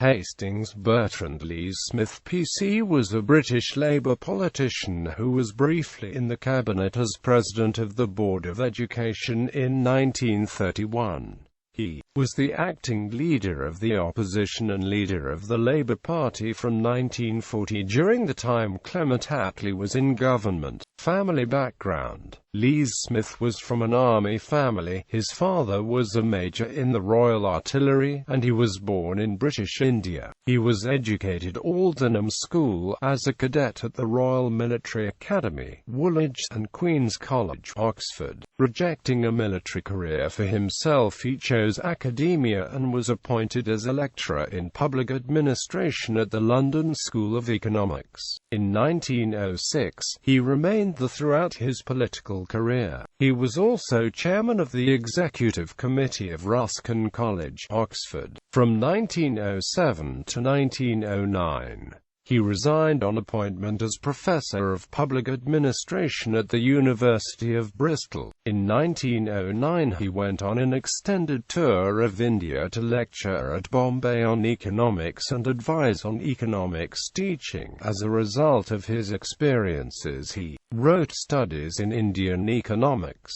Hastings Bertrand Lees-Smith PC was a British Labour politician who was briefly in the cabinet as President of the Board of Education in 1931. He was the acting leader of the opposition and leader of the Labour Party from 1940 during the time Clement Attlee was in government. Family background: Lees-Smith was from an army family. His father was a major in the Royal Artillery, and he was born in British India. He was educated at Aldenham School, as a cadet at the Royal Military Academy, Woolwich, and Queen's College, Oxford. Rejecting a military career for himself, he chose academia and was appointed as a lecturer in public administration at the London School of Economics. In 1906, he remained throughout his political career. He was also chairman of the executive committee of Ruskin College, Oxford, from 1907 to 1909. He resigned on appointment as Professor of Public Administration at the University of Bristol. In 1909 he went on an extended tour of India to lecture at Bombay on economics and advise on economics teaching. As a result of his experiences, he wrote Studies in Indian Economics.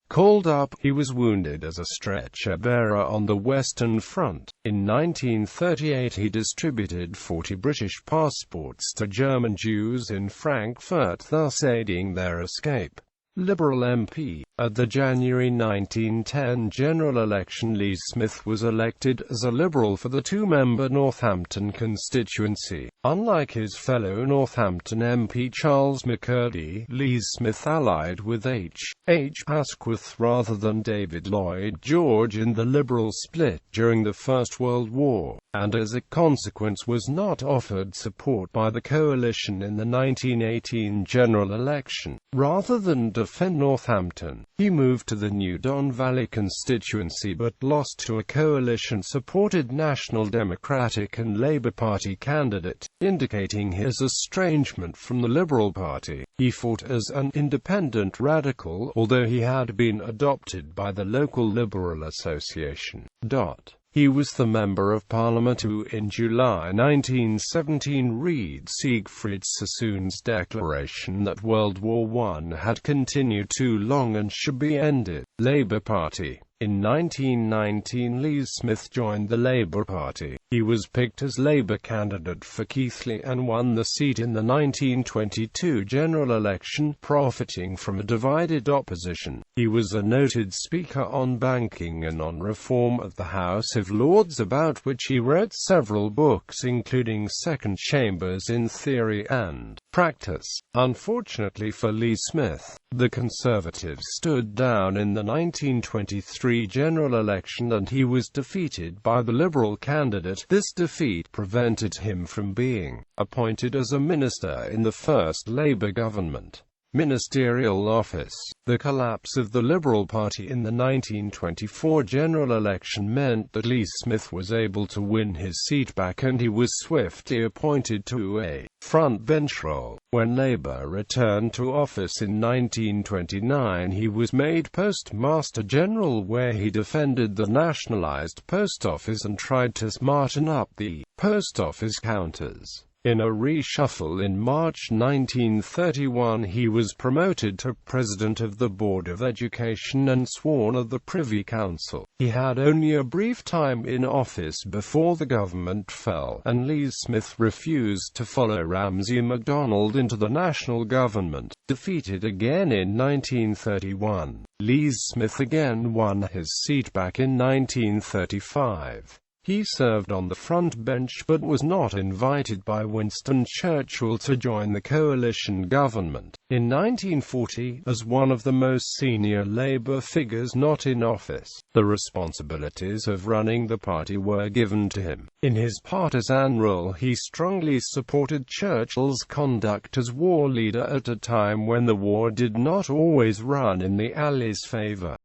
Called up, he was wounded as a stretcher-bearer on the Western Front. In 1938 he distributed 40 British passports to German Jews in Frankfurt, thus aiding their escape. Liberal MP. At the January 1910 general election, Lees-Smith was elected as a Liberal for the two-member Northampton constituency. Unlike his fellow Northampton MP Charles McCurdy, Lees-Smith allied with H. Asquith rather than David Lloyd George in the Liberal split during the First World War, and as a consequence was not offered support by the coalition in the 1918 general election. Rather than defend Northampton, he moved to the new Don Valley constituency but lost to a coalition-supported National Democratic and Labour Party candidate, indicating his estrangement from the Liberal Party. He fought as an independent radical, although he had been adopted by the local Liberal Association. He was the Member of Parliament who, in July 1917, read Siegfried Sassoon's declaration that World War I had continued too long and should be ended. Labour Party. In 1919 Lees-Smith joined the Labour Party. He was picked as Labour candidate for Keighley and won the seat in the 1922 general election, profiting from a divided opposition. He was a noted speaker on banking and on reform at the House of Lords, about which he wrote several books including Second Chambers in Theory and Practice. Unfortunately for Lees-Smith, the Conservatives stood down in the 1923 general election and he was defeated by the Liberal candidate. This defeat prevented him from being appointed as a minister in the first Labour government. Ministerial office. The collapse of the Liberal Party in the 1924 general election meant that Lees-Smith was able to win his seat back and he was swiftly appointed to a front-bench role. When Labour returned to office in 1929, he was made Postmaster General, where he defended the nationalised post office and tried to smarten up the post office counters. In a reshuffle in March 1931 he was promoted to President of the Board of Education and sworn of the Privy Council. He had only a brief time in office before the government fell, and Lees-Smith refused to follow Ramsay MacDonald into the national government. Defeated again in 1931, Lees-Smith again won his seat back in 1935. He served on the front bench but was not invited by Winston Churchill to join the coalition government. In 1940, as one of the most senior Labour figures not in office, the responsibilities of running the party were given to him. In his partisan role, he strongly supported Churchill's conduct as war leader at a time when the war did not always run in the Allies' favour.